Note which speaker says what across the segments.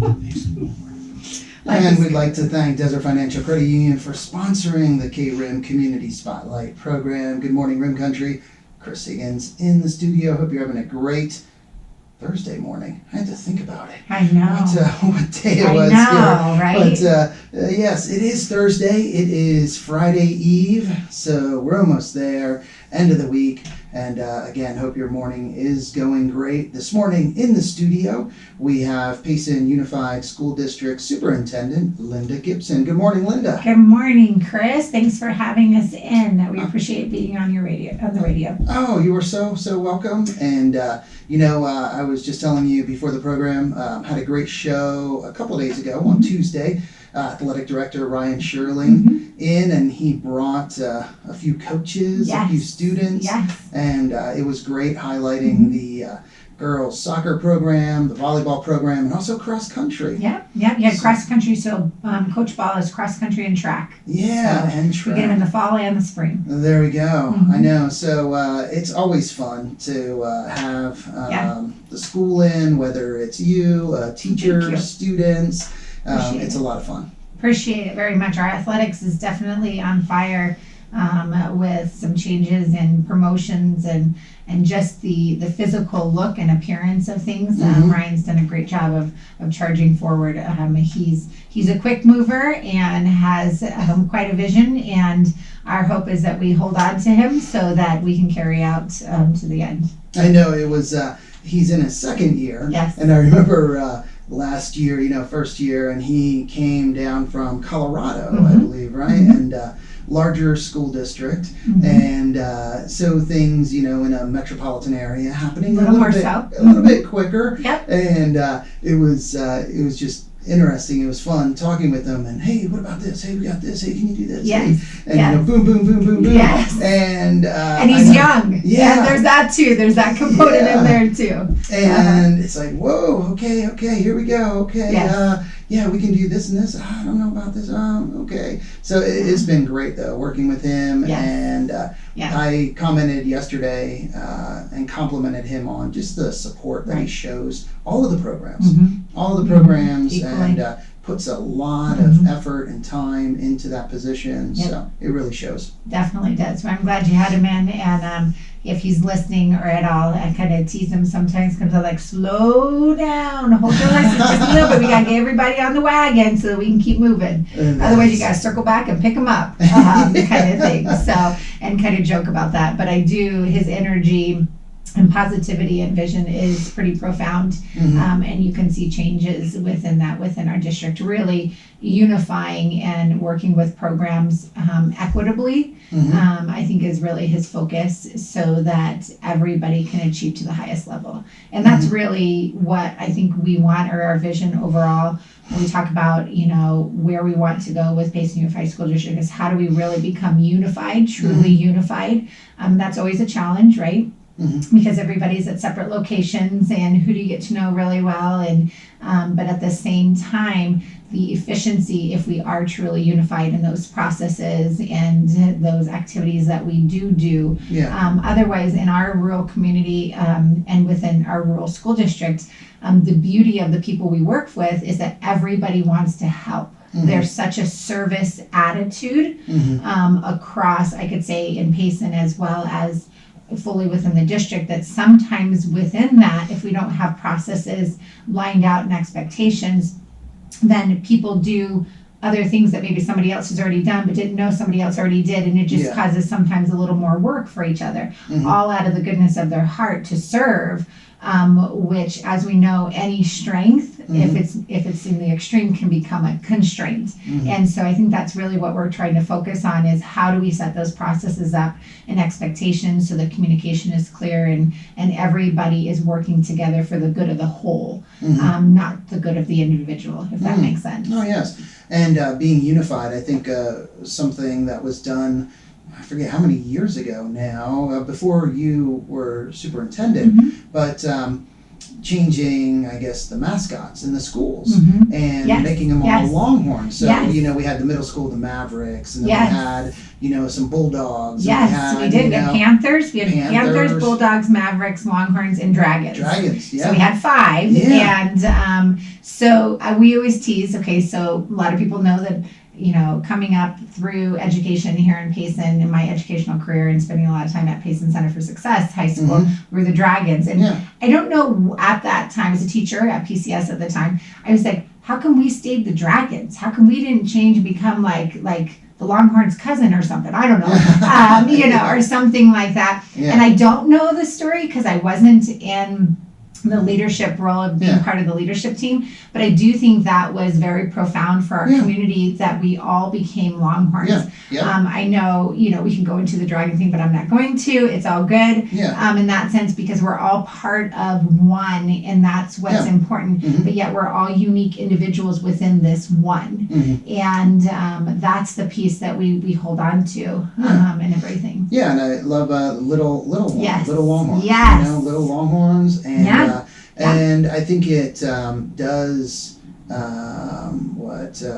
Speaker 1: And we'd like to thank Desert Financial Credit Union for sponsoring the KRIM Community Spotlight program. Good morning, Rim Country. Chris Higgins in the studio. Hope you're having a great Thursday morning. I had to think about it.
Speaker 2: I know.
Speaker 1: What day it was
Speaker 2: I
Speaker 1: here.
Speaker 2: know, right?
Speaker 1: But yes, it is Thursday. It is Friday Eve, so we're almost there. End of the week. And again, hope your morning is going great. This morning in the studio, we have Payson Unified School District Superintendent Linda Gibson. Good morning, Linda.
Speaker 2: Good morning, Chris. Thanks for having us in. We appreciate being on the radio.
Speaker 1: Oh, you are so welcome. And I was just telling you before the program, had a great show a couple days ago on Tuesday. Athletic Director Ryan Sherling in, and he brought a few coaches, a few students, and it was great highlighting the girls soccer program, the volleyball program, and also cross country.
Speaker 2: Yeah, cross country. So Coach Ball is cross country and track.
Speaker 1: Yeah,
Speaker 2: so
Speaker 1: and track.
Speaker 2: We get them in the fall and the spring.
Speaker 1: There we go. I know. So it's always fun to have the school in, whether it's you, teachers, students. It's a lot of fun.
Speaker 2: Appreciate it very much. Our athletics is definitely on fire with some changes and promotions and just the physical look and appearance of things. Ryan's done a great job of charging forward. He's a quick mover and has quite a vision, and our hope is that we hold on to him so that we can carry out to the end.
Speaker 1: I know it was, he's in his second year.
Speaker 2: Yes.
Speaker 1: And I remember last year, first year, and he came down from Colorado, I believe, right? And larger school district, and so things, in a metropolitan area happening a little bit quicker. Yep. And it was just interesting. It was fun talking with them, and hey, what about this? Hey, we got this. Hey, can you do this?
Speaker 2: Yes.
Speaker 1: Hey. And boom, boom, boom, boom, boom.
Speaker 2: Yes.
Speaker 1: And
Speaker 2: he's young. Yeah. And there's that too. There's that component in there too.
Speaker 1: And it's like, whoa, okay, here we go. Okay. Yes. We can do this and this. I don't know about this. Okay. So it's been great though, working with him. Yes. And I commented yesterday and complimented him on just the support that he shows all of the programs. All the programs. Equally. And puts a lot of effort and time into that position. So it really shows.
Speaker 2: Definitely does. I'm glad you had him in, and if he's listening or at all, I kind of tease him sometimes, comes out like, slow down, hold your horses just a little bit. We got to get everybody on the wagon so that we can keep moving. Otherwise, you got to circle back and pick them up, kind of thing. So, and kind of joke about that. But his energy and positivity and vision is pretty profound, and you can see changes within our district, really unifying and working with programs equitably. I think is really his focus, so that everybody can achieve to the highest level. And that's really what I think we want, or our vision overall when we talk about where we want to go with Payson Unified School District, is how do we really become unified, truly unified. That's always a challenge, right? Because everybody's at separate locations, and who do you get to know really well, and but at the same time, the efficiency, if we are truly unified in those processes and those activities that we do. Otherwise, in our rural community and within our rural school district, the beauty of the people we work with is that everybody wants to help. There's such a service attitude across, I could say, in Payson as well as fully within the district, that sometimes within that, if we don't have processes lined out and expectations, then people do other things that maybe somebody else has already done but didn't know somebody else already did, and it just causes sometimes a little more work for each other, all out of the goodness of their heart to serve, which, as we know, any strength, if it's in the extreme, can become a constraint. And so I think that's really what we're trying to focus on, is how do we set those processes up and expectations so the communication is clear and everybody is working together for the good of the whole, not the good of the individual, if that makes sense.
Speaker 1: Oh, yes. And being unified, I think something that was done, I forget how many years ago now, before you were superintendent, but changing, I guess, the mascots in the schools and making them all Longhorns. So, we had the middle school, the Mavericks, and then we had, some bulldogs.
Speaker 2: Yes, we did. We had Panthers. We had Panthers, Bulldogs, Mavericks, Longhorns, and Dragons.
Speaker 1: Yeah.
Speaker 2: So we had 5.
Speaker 1: Yeah.
Speaker 2: And so we always tease, okay, so a lot of people know that, coming up through education here in Payson in my educational career and spending a lot of time at Payson Center for Success High School, we were the Dragons. And I don't know, at that time, as a teacher at PCS at the time, I was like, how come we stayed the Dragons? How come we didn't change and become like the Longhorns' cousin or something? I don't know, or something like that. And I don't know the story because I wasn't in the leadership role of being part of the leadership team, but I do think that was very profound for our community that we all became Longhorns. I know, we can go into the dragon thing, but I'm not going to. It's all good in that sense, because we're all part of one, and that's what's important. But yet we're all unique individuals within this one, and that's the piece that we hold on to and everything.
Speaker 1: And I love little Longhorns. Little Longhorns. Little Longhorns, and I think it does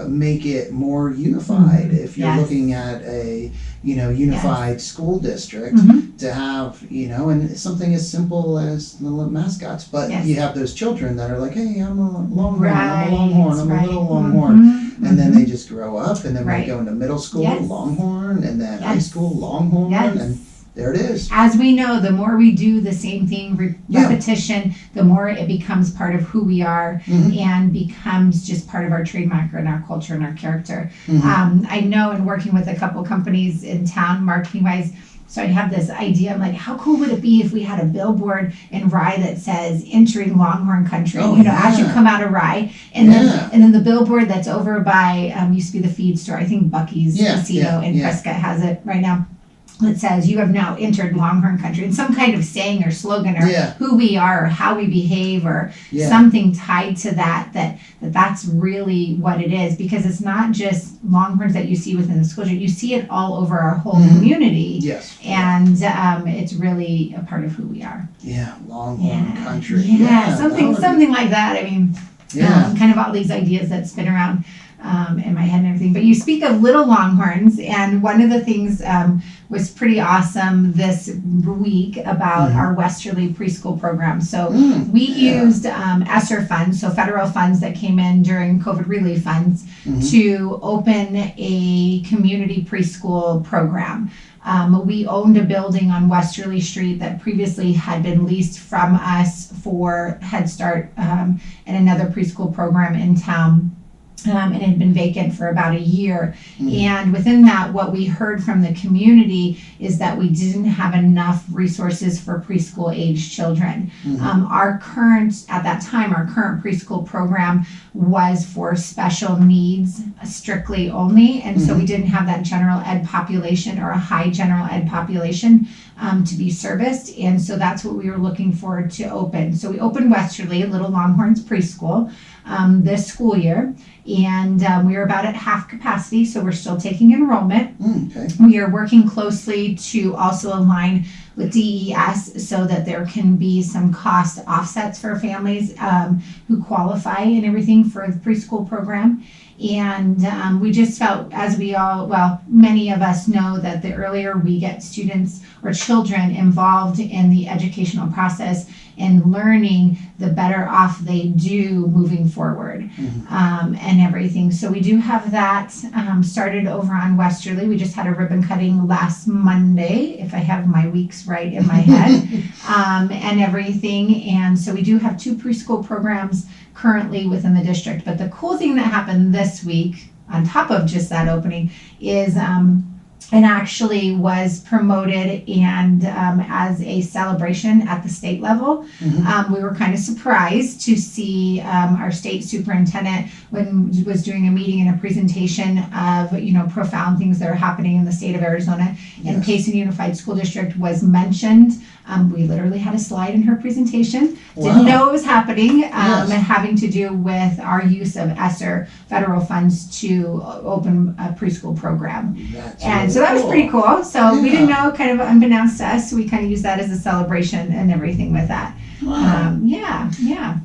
Speaker 1: make it more unified. If you're looking at a unified school district, to have and something as simple as the mascots, but you have those children that are like, hey, I'm a Longhorn, I'm a Longhorn, I'm a little Longhorn, and then they just grow up, and then we go into middle school, Longhorn, and then high school, Longhorn, and there it is.
Speaker 2: As we know, the more we do the same thing, repetition, the more it becomes part of who we are and becomes just part of our trademark and our culture and our character. I know in working with a couple companies in town, marketing-wise, so I have this idea. I'm like, how cool would it be if we had a billboard in Rye that says "Entering Longhorn Country"? As you come out of Rye, and then the billboard that's over by used to be the feed store. I think Bucky's Casino in Prescott has it right now. That says you have now entered Longhorn Country, and some kind of saying or slogan or who we are or how we behave or something tied to that's really what it is, because it's not just Longhorns that you see within the school district. You see it all over our whole community. And it's really a part of who we are.
Speaker 1: Longhorn Country.
Speaker 2: Something like that. I mean, kind of all these ideas that spin around in my head and everything. But you speak of little Longhorns, and one of the things was pretty awesome this week about our Westerly preschool program. So we used ESSER funds, so federal funds that came in during COVID relief funds, to open a community preschool program. We owned a building on Westerly Street that previously had been leased from us for Head Start and another preschool program in town. And it had been vacant for about a year. And within that, what we heard from the community is that we didn't have enough resources for preschool age children. Our current preschool program was for special needs strictly only. And so we didn't have that general ed population or a high general ed population to be serviced. And so that's what we were looking forward to open. So we opened Westerly, Little Longhorns Preschool, this school year. And we are about at half capacity, so we're still taking enrollment. We are working closely to also align with DES so that there can be some cost offsets for families who qualify and everything for the preschool program. And we just felt, as many of us know, that the earlier we get students or children involved in the educational process and learning, the better off they do moving forward and everything. So we do have that started over on Westerly. We just had a ribbon cutting last Monday, if I have my weeks right in my head, and everything. And so we do have 2 preschool programs currently within the district. But the cool thing that happened this week, on top of just that opening, is and actually was promoted and as a celebration at the state level. We were kind of surprised to see our state superintendent, when he was doing a meeting and a presentation of profound things that are happening in the state of Arizona, and Payson Unified School District was mentioned. We literally had a slide in her presentation. Didn't know it was happening, and having to do with our use of ESSER federal funds to open a preschool program. So that was pretty cool. So we didn't know, kind of unbeknownst to us, so we kind of used that as a celebration and everything with that.
Speaker 1: Wow.
Speaker 2: Yeah.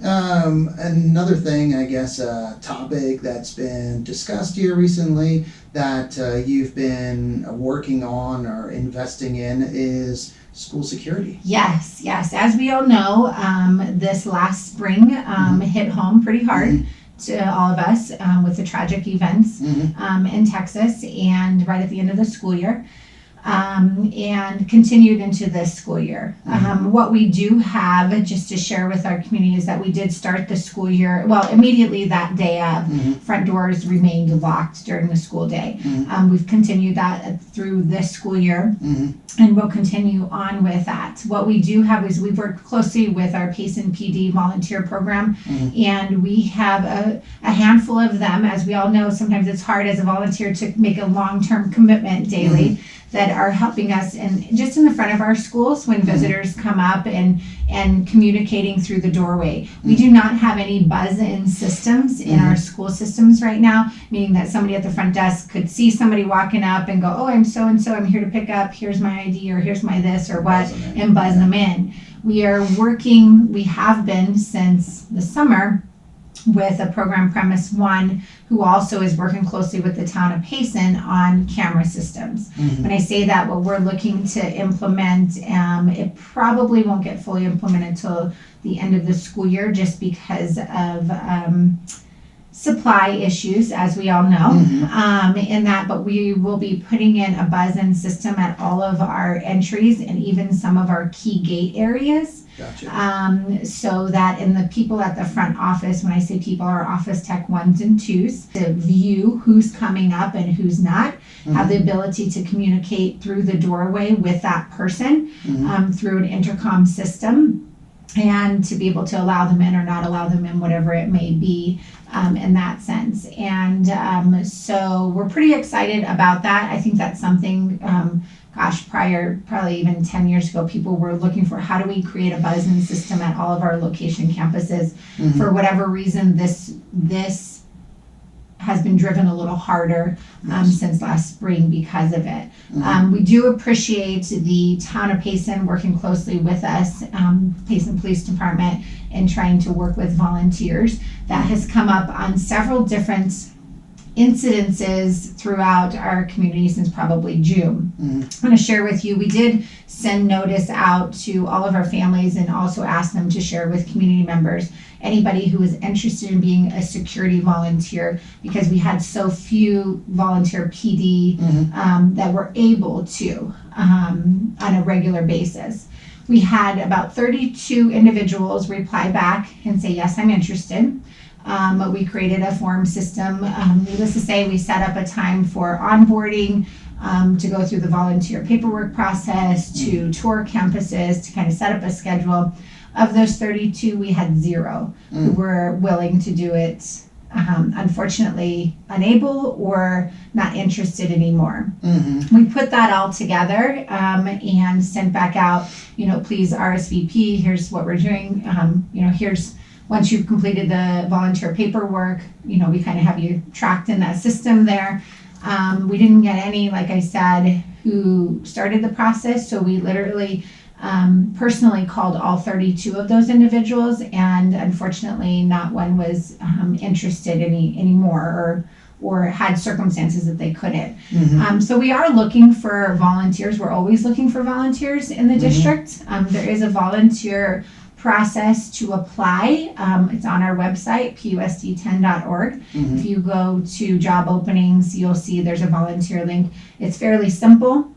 Speaker 1: Another thing, I guess, topic that's been discussed here recently that you've been working on or investing in is school security.
Speaker 2: Yes. As we all know, this last spring hit home pretty hard to all of us with the tragic events in Texas, and right at the end of the school year. And continued into this school year. What we do have, just to share with our community, is that we did start the school year, well, immediately that day of, front doors remained locked during the school day. We've continued that through this school year, and we'll continue on with that. What we do have is we've worked closely with our Payson PD volunteer program, and we have a handful of them. As we all know, sometimes it's hard as a volunteer to make a long-term commitment daily, that are helping us just in the front of our schools when visitors come up and communicating through the doorway. We do not have any buzz-in systems in our school systems right now, meaning that somebody at the front desk could see somebody walking up and go, oh, I'm so-and-so, I'm here to pick up, here's my ID, or here's my this or what, and buzz them in. We have been since the summer with a program, Premise One, who also is working closely with the town of Payson on camera systems. When I say that, what we're looking to implement, it probably won't get fully implemented until the end of the school year, just because of supply issues, as we all know, in that, but we will be putting in a buzz-in system at all of our entries and even some of our key gate areas.
Speaker 1: Gotcha.
Speaker 2: So that in the people at the front office, when I say people, our office tech 1s and 2s, to view who's coming up and who's not, have the ability to communicate through the doorway with that person through an intercom system, and to be able to allow them in or not allow them in, whatever it may be, in that sense. And so we're pretty excited about that. I think that's something, probably even 10 years ago, people were looking for, how do we create a buzz-in system at all of our location campuses? For whatever reason, this has been driven a little harder since last spring because of it. We do appreciate the town of Payson working closely with us, Payson Police Department, and trying to work with volunteers. That has come up on several different incidences throughout our community since probably June. I'm going to share with you, we did send notice out to all of our families and also ask them to share with community members, anybody who is interested in being a security volunteer, because we had so few volunteer PD that were able to on a regular basis. We had about 32 individuals reply back and say, yes, I'm interested. We created a form system. Needless to say, we set up a time for onboarding, to go through the volunteer paperwork process, to tour campuses, to kind of set up a schedule. Of those 32, we had 0 who were willing to do it, unfortunately unable or not interested anymore. We put that all together and sent back out, please RSVP, here's what we're doing, here's, once you've completed the volunteer paperwork, we kind of have you tracked in that system there. We didn't get any, like I said, who started the process, so we literally personally called all 32 of those individuals, and unfortunately not one was interested anymore or had circumstances that they couldn't. So we are looking for volunteers. We're always looking for volunteers in the district. There is a volunteer process to apply. It's on our website, pusd10.org. If you go to job openings, you'll see there's a volunteer link. It's fairly simple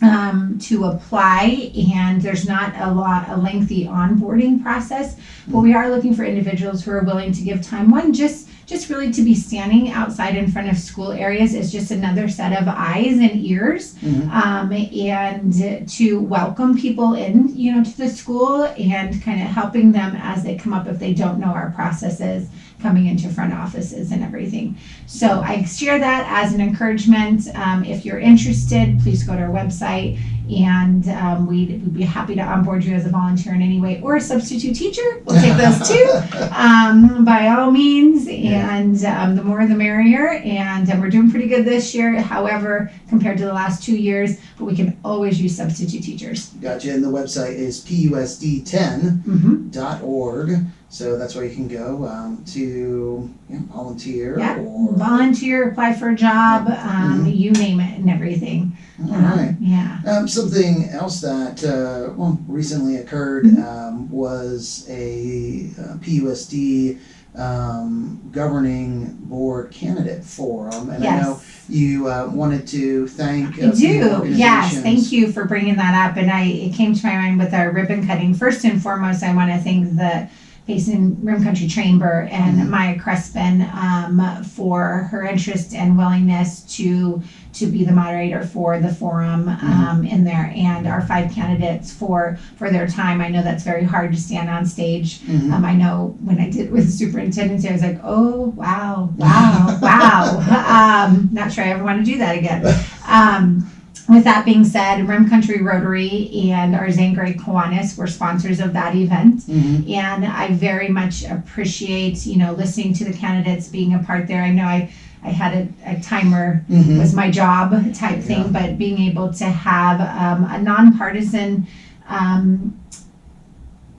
Speaker 2: to apply, and there's not a lengthy onboarding process, but we are looking for individuals who are willing to give time. One, just really to be standing outside in front of school areas is just another set of eyes and ears, and to welcome people in, to the school, and kind of helping them as they come up if they don't know our processes coming into front offices and everything. So I share that as an encouragement. If you're interested, please go to our website and we'd be happy to onboard you as a volunteer in any way, or a substitute teacher. We'll take those too, by all means. And the more the merrier. And we're doing pretty good this year, however, compared to the last 2 years. But we can always use substitute teachers.
Speaker 1: Gotcha. And the website is pusd10.org. So that's where you can go to volunteer.
Speaker 2: Yeah,
Speaker 1: or
Speaker 2: volunteer, apply for a job, you name it and everything.
Speaker 1: All right.
Speaker 2: Yeah.
Speaker 1: Something else that recently occurred was a PUSD governing board candidate forum, and I know you wanted to thank.
Speaker 2: I do. Yes, thank you for bringing that up. And it came to my mind with our ribbon cutting. First and foremost, I want to thank the Payson Rim Country Chamber and Maya Crespin for her interest and willingness to be the moderator for the forum in there, and our 5 candidates for their time. I know that's very hard to stand on stage. I know when I did with the superintendent, I was like, oh, wow. Not sure I ever want to do that again. With that being said, Rim Country Rotary and our Zangari Kiwanis were sponsors of that event. And I very much appreciate, listening to the candidates, being a part there. I know I had a timer was my job type thing, but being able to have a nonpartisan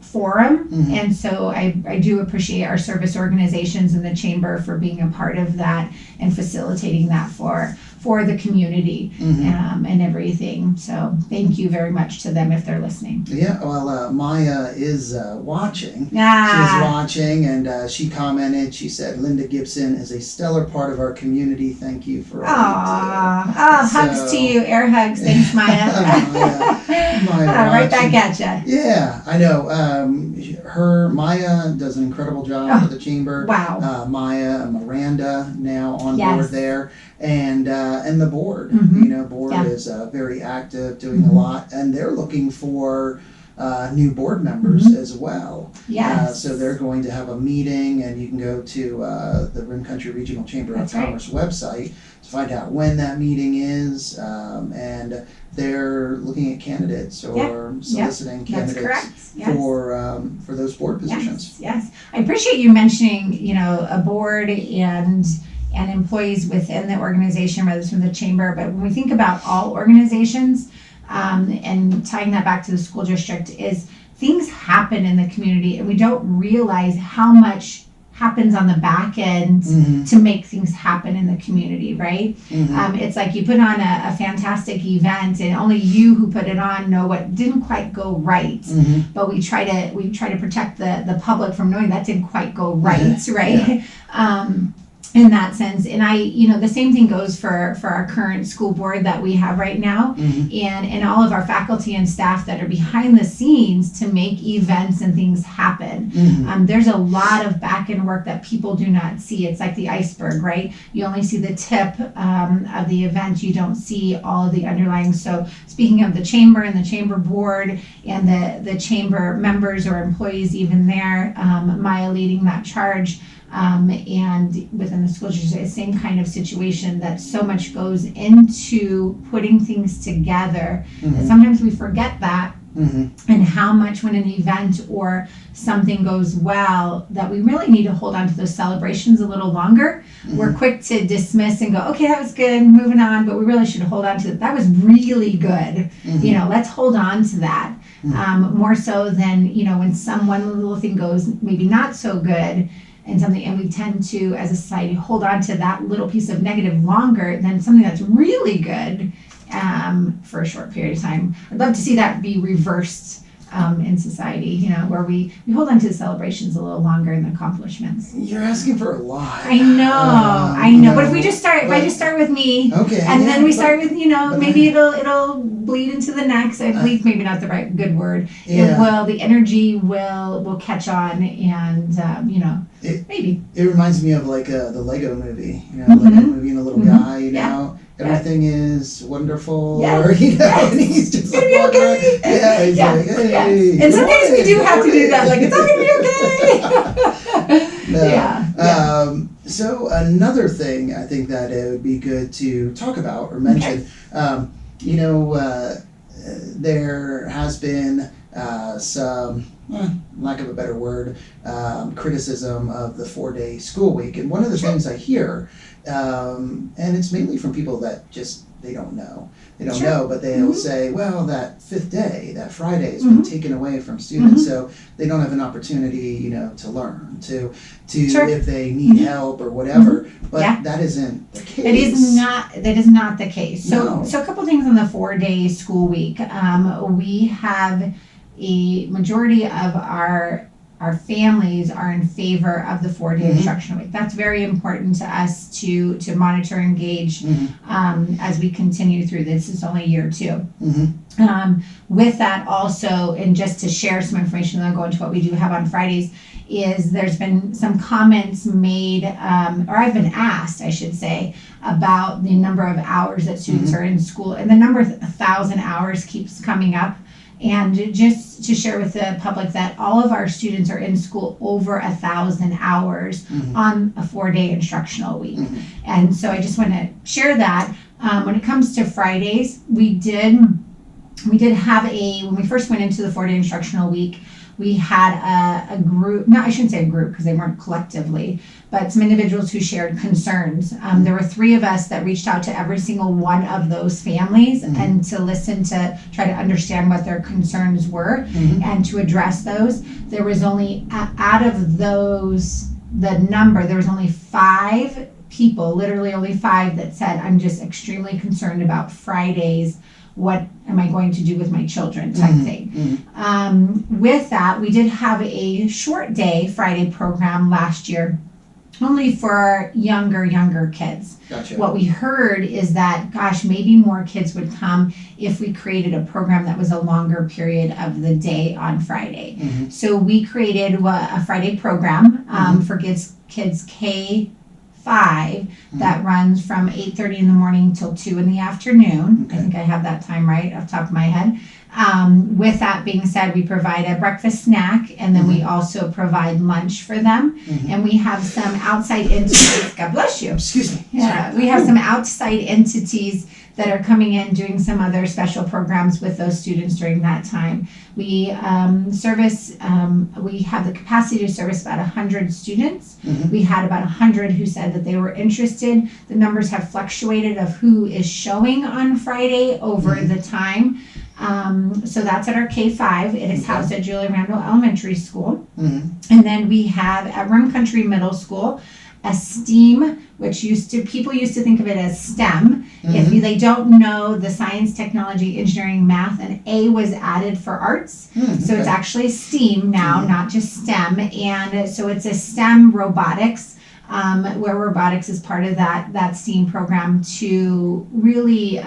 Speaker 2: forum. And so I do appreciate our service organizations and the chamber for being a part of that and facilitating that for the community and everything. So thank you very much to them if they're listening.
Speaker 1: Yeah, well, Maya is watching. She's watching, and she commented, she said, Linda Gibson is a stellar part of our community. Thank you for
Speaker 2: hugs to you, air hugs. Thanks, Maya.
Speaker 1: Maya
Speaker 2: right back at you.
Speaker 1: Yeah, I know. Maya does an incredible job with the chamber.
Speaker 2: Wow.
Speaker 1: Maya and Miranda now on board there. And the board, board is very active, doing a lot, and they're looking for new board members as well.
Speaker 2: Yes.
Speaker 1: So they're going to have a meeting, and you can go to the Rim Country Regional Chamber of Commerce website to find out when that meeting is, and they're looking at candidates or soliciting candidates for those board positions.
Speaker 2: Yes. I appreciate you mentioning, a board and employees within the organization rather than the chamber. But when we think about all organizations, and tying that back to the school district, is things happen in the community and we don't realize how much happens on the back end to make things happen in the community, right? It's like you put on a fantastic event and only you who put it on know what didn't quite go right. But we try to protect the public from knowing that didn't quite go right, right? In that sense. And the same thing goes for our current school board that we have right now, and all of our faculty and staff that are behind the scenes to make events and things happen. There's a lot of back end work that people do not see. It's like the iceberg, right? You only see the tip of the event. You don't see all of the underlying. So speaking of the chamber and the chamber board and the chamber members or employees even there, Maya leading that charge, and within the school district, same kind of situation, that so much goes into putting things together. And sometimes we forget that, and how much when an event or something goes well, that we really need to hold on to those celebrations a little longer. We're quick to dismiss and go, okay, that was good, moving on, but we really should hold on to it. That was really good. Let's hold on to that. More so than, when one little thing goes maybe not so good, and we tend to, as a society, hold on to that little piece of negative longer than something that's really good for a short period of time. I'd love to see that be reversed in society, where we hold on to the celebrations a little longer and the accomplishments.
Speaker 1: You're asking for a lot.
Speaker 2: I know. But if I just start with me, and then we start with, maybe it'll bleed into the next. Bleed, maybe not the right good word. It will. The energy will catch on, and maybe.
Speaker 1: It reminds me of like the Lego movie. The Lego movie and the little guy. Everything is wonderful, and he's just like,
Speaker 2: okay.
Speaker 1: He's like, hey.
Speaker 2: And sometimes we do have to do that, like, it's all gonna be okay.
Speaker 1: So another thing I think that it would be good to talk about or mention, there has been some, lack of a better word, criticism of the 4-day school week. And one of the things I hear, and it's mainly from people that just, they don't know. They don't know, but they'll say, well, that 5th day, that Friday has been taken away from students, so they don't have an opportunity, to learn, to if they need help or whatever. But that isn't the case.
Speaker 2: That is not the case.
Speaker 1: No.
Speaker 2: So a couple things on the 4-day school week. We have a majority of our families are in favor of the 4-day instructional week. That's very important to us to monitor, engage as we continue through this. It's only year 2. With that also, and just to share some information, then I'll go into what we do have on Fridays, is there's been some comments made, or I've been asked, I should say, about the number of hours that students are in school. And the number 1,000 hours keeps coming up. And just to share with the public that all of our students are in school over 1,000 hours on a 4-day instructional week. And so I just want to share that. When it comes to Fridays, we did have when we first went into the 4-day instructional week, we had a group, no, I shouldn't say a group because they weren't collectively, but some individuals who shared concerns. There were 3 of us that reached out to every single one of those families and to listen, to try to understand what their concerns were and to address those. There was only, out of those, there was only 5 people, literally only 5, that said, I'm just extremely concerned about Fridays. What am I going to do with my children type thing. With that, we did have a short day Friday program last year, only for younger kids.
Speaker 1: Gotcha.
Speaker 2: What we heard is that, gosh, maybe more kids would come if we created a program that was a longer period of the day on Friday. So we created a Friday program for kids K-5 that runs from 8:30 in the morning till 2 in the afternoon. I think I have that time right off the top of my head. With that being said, we provide a breakfast snack, and then we also provide lunch for them. And we have some outside entities. God bless you.
Speaker 1: Excuse me.
Speaker 2: Yeah, we have some outside entities that are coming in, doing some other special programs with those students during that time. We we have the capacity to service about 100 students. We had about 100 who said that they were interested. The numbers have fluctuated of who is showing on Friday over the time. So that's at our K-5. It is housed at Julia Randall Elementary School. And then we have at Rum Country Middle School a STEAM, which people used to think of it as STEM. If they don't know the science, technology, engineering, math, and A was added for arts. So it's actually STEAM now, not just STEM. And so it's a STEM robotics, where robotics is part of that STEAM program to really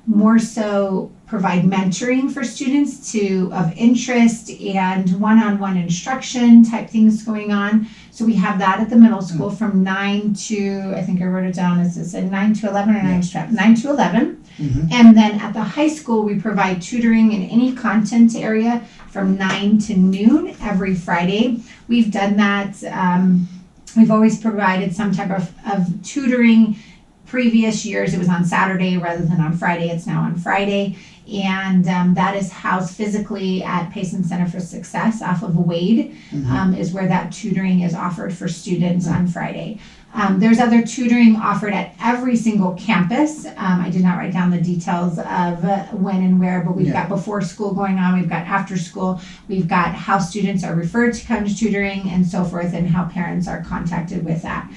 Speaker 2: more so provide mentoring for students of interest and one-on-one instruction type things going on. So we have that at the middle school from 9 to, I think I wrote it down, as it said 9 to 11 or 9 to 11. And then at the high school, we provide tutoring in any content area from 9 to noon every Friday. We've done that. We've always provided some type of tutoring. Previous years, it was on Saturday rather than on Friday. It's now on Friday. And that is housed physically at Payson Center for Success off of Wade, is where that tutoring is offered for students on Friday. There's other tutoring offered at every single campus. I did not write down the details of when and where, but we've got before school going on, we've got after school, we've got how students are referred to come to tutoring and so forth, and how parents are contacted with that.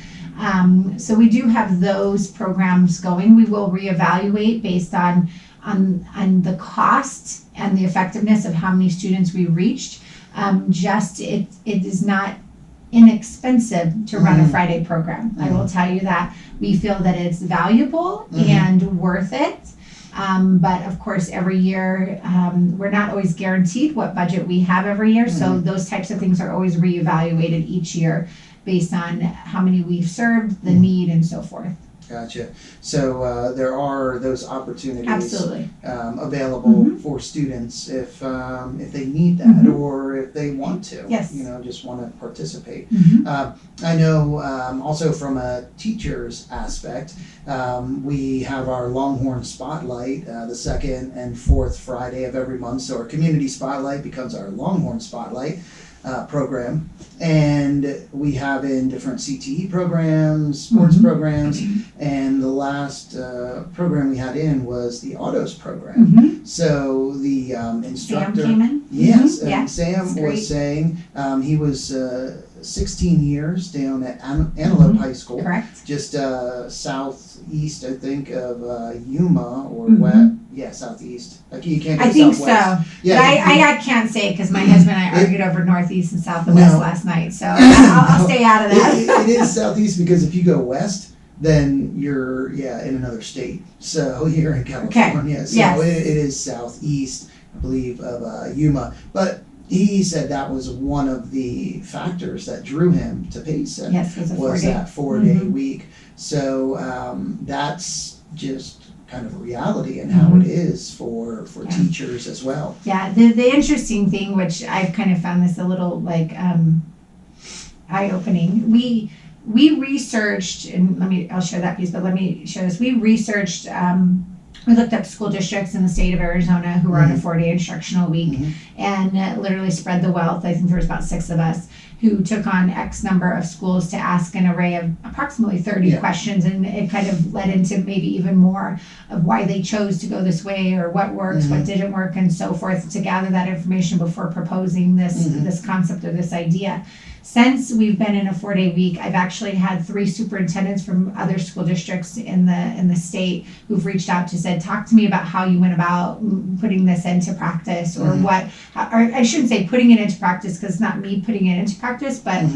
Speaker 2: So we do have those programs going. We will reevaluate based on the cost and the effectiveness of how many students we reached. It is not inexpensive to run a Friday program. I will tell you that. We feel that it's valuable and worth it. But of course, every year, we're not always guaranteed what budget we have every year. So those types of things are always reevaluated each year based on how many we've served, the need, and so forth.
Speaker 1: Gotcha. So there are those opportunities
Speaker 2: Absolutely.
Speaker 1: Available for students if they need that or if they want to.
Speaker 2: Yes.
Speaker 1: Just want to participate. I know also from a teacher's aspect, we have our Longhorn Spotlight the second and fourth Friday of every month. So our Community Spotlight becomes our Longhorn Spotlight program, and we have in different CTE programs, sports programs, and the last program we had in was the autos program. So the instructor,
Speaker 2: Sam came in?
Speaker 1: yes,
Speaker 2: Yeah,
Speaker 1: and Sam
Speaker 2: great.
Speaker 1: was saying he was 16 years down at Antelope High School,
Speaker 2: Correct.
Speaker 1: just southeast, I think, of Yuma or west. Yeah, southeast. Like you can't go
Speaker 2: I think
Speaker 1: southwest.
Speaker 2: so.
Speaker 1: Yeah,
Speaker 2: But I can't say because my husband and I argued over northeast and south and west last night, so I'll stay out of that.
Speaker 1: It is southeast because if you go west, then you're in another state. So you're in California.
Speaker 2: Okay.
Speaker 1: So
Speaker 2: Yes.
Speaker 1: it is southeast, I believe, of Yuma. But he said that was one of the factors that drew him to Payson.
Speaker 2: Yes, it was a 4-day.
Speaker 1: That 4-day week. So that's just kind of a reality and how it is for teachers as well.
Speaker 2: Yeah, the interesting thing, which I've kind of found this a little like eye-opening, we researched, and I'll share that piece, but let me share this. We researched, we looked up school districts in the state of Arizona who were on a 4-day instructional week and literally spread the wealth. I think there was about 6 of us who took on X number of schools to ask an array of approximately 30 questions, and it kind of led into maybe even more of why they chose to go this way or what works, what didn't work, and so forth, to gather that information before proposing this concept or this idea. Since we've been in a 4-day week, I've actually had 3 superintendents from other school districts in the state who've reached out to said, talk to me about how you went about putting this into practice, or or I shouldn't say putting it into practice because it's not me putting it into practice, but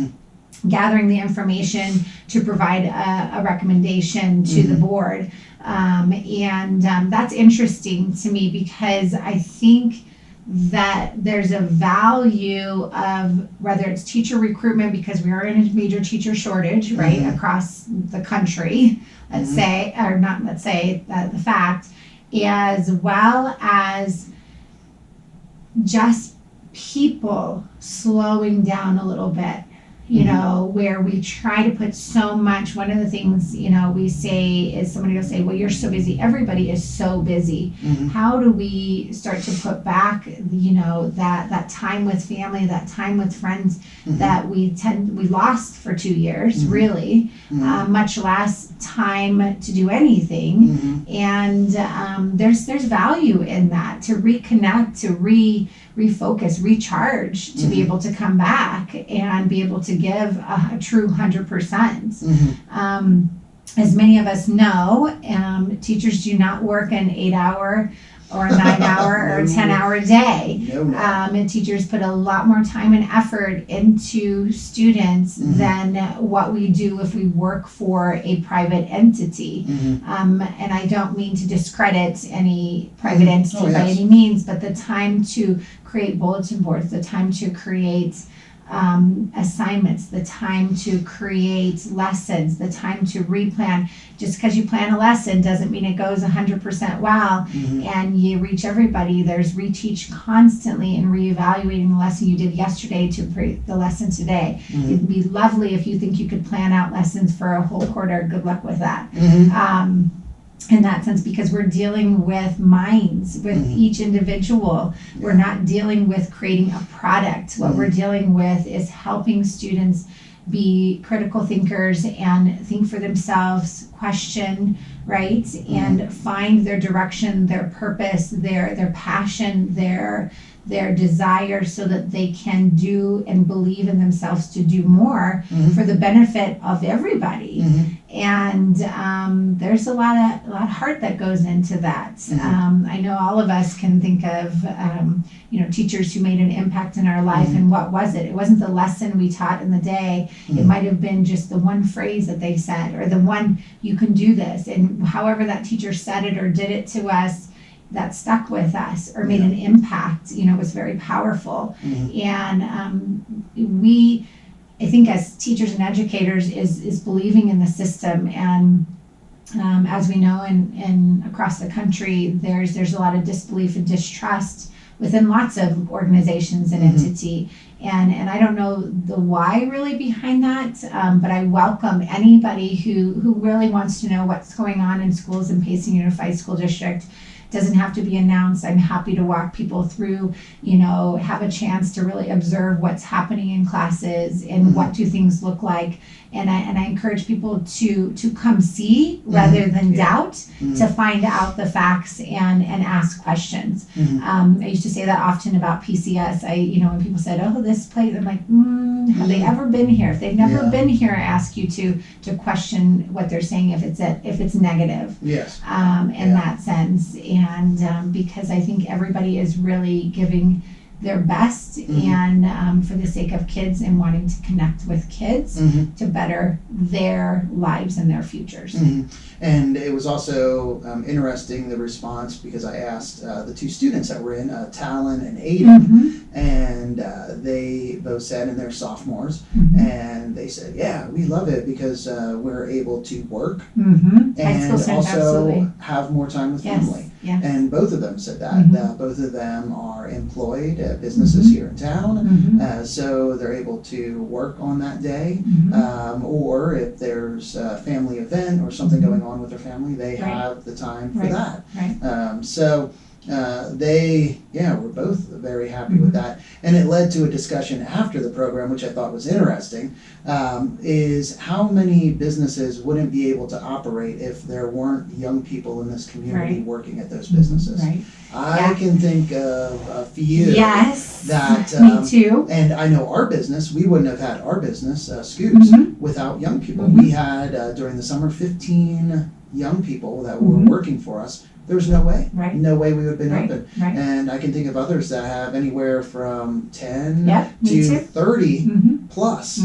Speaker 2: gathering the information to provide a recommendation to the board. That's interesting to me because I think that there's a value of whether it's teacher recruitment, because we are in a major teacher shortage, right, across the country, let's say, or not let's say, the fact, as well as just people slowing down a little bit, where we try to put so much. One of the things, we say is, somebody will say, well, you're so busy. Everybody is so busy. How do we start to put back, that time with family, that time with friends that we lost for 2 years, really, much less time to do anything. And there's value in that, to reconnect, to refocus, recharge, to be able to come back and be able to give a true 100%. As many of us know, teachers do not work an 8-hour or a 9-hour or a 10-hour day. And teachers put a lot more time and effort into students than what we do if we work for a private entity. And I don't mean to discredit any private entity by any means, but the time to create bulletin boards, the time to create assignments, the time to create lessons, the time to replan. Just because you plan a lesson doesn't mean it goes 100% well and you reach everybody. There's reteach constantly and reevaluating the lesson you did yesterday to create the lesson today. It'd be lovely if you think you could plan out lessons for a whole quarter. Good luck with that. In that sense, because we're dealing with minds, with each individual. We're not dealing with creating a product. What we're dealing with is helping students be critical thinkers and think for themselves, question, right? And find their direction, their purpose, their passion, their desire, so that they can do and believe in themselves to do more for the benefit of everybody. And there's a lot of heart that goes into that. I know all of us can think of teachers who made an impact in our life. And what was it? It wasn't the lesson we taught in the day. It might have been just the one phrase that they said, or the one, you can do this. And however that teacher said it or did it to us, that stuck with us or made an impact, was very powerful. And I think as teachers and educators is believing in the system and as we know, in across the country, there's a lot of disbelief and distrust within lots of organizations and entity. And I don't know the why really behind that, but I welcome anybody who really wants to know what's going on in schools in Payson Unified School District. Doesn't have to be announced. I'm happy to walk people through, have a chance to really observe what's happening in classes and what do things look like. And I encourage people to come see rather than doubt, to find out the facts and ask questions. I used to say that often about PCS. When people said, "Oh, this place," I'm like, have they ever been here? If they've never been here, I ask you to question what they're saying if it's negative.
Speaker 1: Yes.
Speaker 2: In that sense, and because I think everybody is really giving their best and for the sake of kids and wanting to connect with kids to better their lives and their futures.
Speaker 1: And it was also interesting, the response, because I asked the two students that were in, Talon and Aiden, and they both said, and they're sophomores, and they said, yeah, we love it because we're able to work and also have more time with family.
Speaker 2: Yes.
Speaker 1: And both of them said that. Both of them are employed at businesses here in town, so they're able to work on that day, or if there's a family event or something going on with their family, they have the time for that. So they were both very happy with that. And it led to a discussion after the program, which I thought was interesting, is how many businesses wouldn't be able to operate if there weren't young people in this community working at those businesses. I can think of a few that
Speaker 2: me too.
Speaker 1: And I know our business, we wouldn't have had our business, Scoots, without young people. We had during the summer 15 young people that were working for us. There was no way. No way we would have been open. And I can think of others that have anywhere from 10 to 30 plus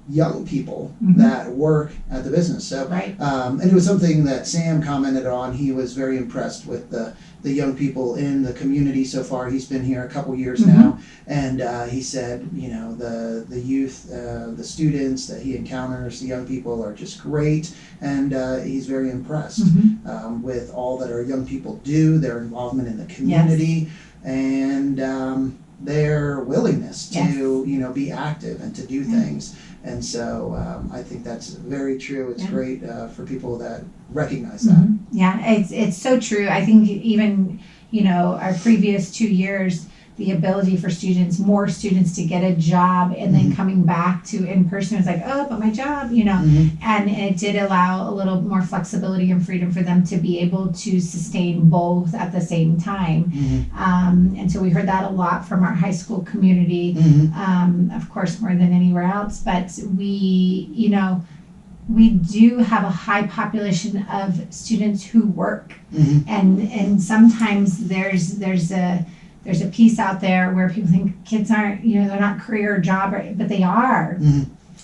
Speaker 1: young people that work at the business. So, and it was something that Sam commented on. He was very impressed with the young people in the community so far. He's been here a couple years now, and he said, the youth, the students that he encounters, the young people are just great, and he's very impressed with all that our young people do, their involvement in the community, and their willingness to be active and to do things. And so I think that's very true. It's great for people that recognize that.
Speaker 2: Yeah, it's so true. I think even, our previous 2 years, the ability for more students to get a job and then coming back to in person, was like, oh, but my job, and it did allow a little more flexibility and freedom for them to be able to sustain both at the same time. And so we heard that a lot from our high school community, of course, more than anywhere else, but we do have a high population of students who work, and sometimes there's a piece out there where people think kids aren't, they're not career or job, but they are.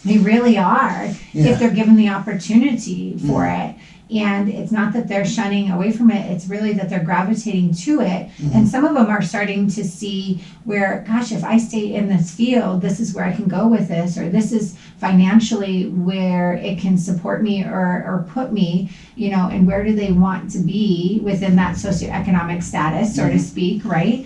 Speaker 2: They really are, if they're given the opportunity for it. And it's not that they're shunning away from it, it's really that they're gravitating to it. And some of them are starting to see where, gosh, if I stay in this field, this is where I can go with this, or this is financially where it can support me or put me, and where do they want to be within that socioeconomic status, so to speak, right?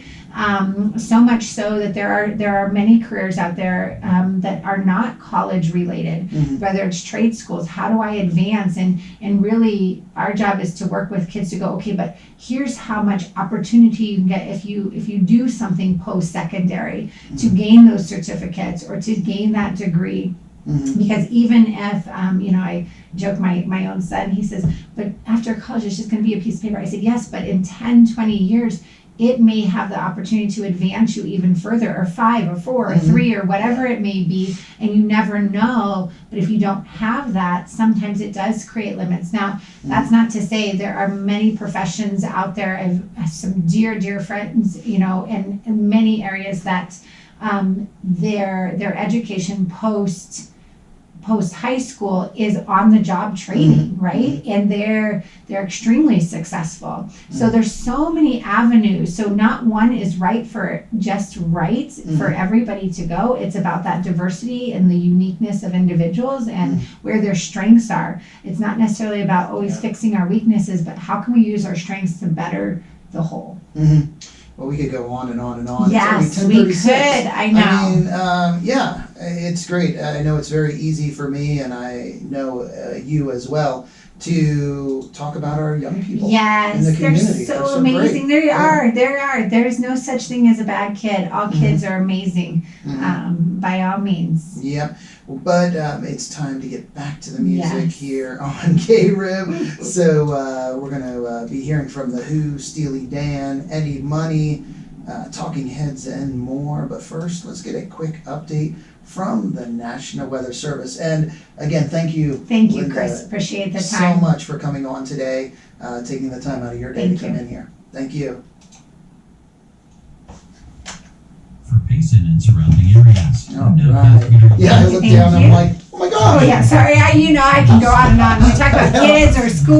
Speaker 2: So much so that there are many careers out there that are not college related, whether it's trade schools. How do I advance? And really our job is to work with kids to go, okay, but here's how much opportunity you can get if you do something post-secondary to gain those certificates or to gain that degree. Because even if, I joke, my own son, he says, but after college, it's just going to be a piece of paper. I said, yes, but in 10, 20 years, it may have the opportunity to advance you even further, or 5 or 4 or 3 or whatever it may be, and you never know. But if you don't have that, sometimes it does create limits. Now, that's not to say there are many professions out there. I have some dear friends, in many areas that their education post post high school is on the job training, right? And they're extremely successful. So there's so many avenues. So not one is right for for everybody to go. It's about that diversity and the uniqueness of individuals and where their strengths are. It's not necessarily about always fixing our weaknesses, but how can we use our strengths to better the whole?
Speaker 1: Well, we could go on and on and on.
Speaker 2: Yes, we could. I know.
Speaker 1: I mean, yeah, it's great. I know it's very easy for me, and I know you as well, to talk about our young people in the community.
Speaker 2: They're so amazing.
Speaker 1: Great.
Speaker 2: There are. There's no such thing as a bad kid. All kids are amazing, by all means.
Speaker 1: Yep. But it's time to get back to the music here on KRIM. So we're going to be hearing from The Who, Steely Dan, Eddie Money, Talking Heads, and more. But first, let's get a quick update from the National Weather Service. And again, thank you.
Speaker 2: Thank you,
Speaker 1: Linda,
Speaker 2: Chris. Appreciate the time.
Speaker 1: So much for coming on today, taking the time out of your day to come in here. Thank you.
Speaker 3: For Payson and surrounding areas.
Speaker 1: All right. Yeah, I looked down and I'm like, oh my God.
Speaker 2: Oh yeah, sorry. I can go on and on. We talk about kids or school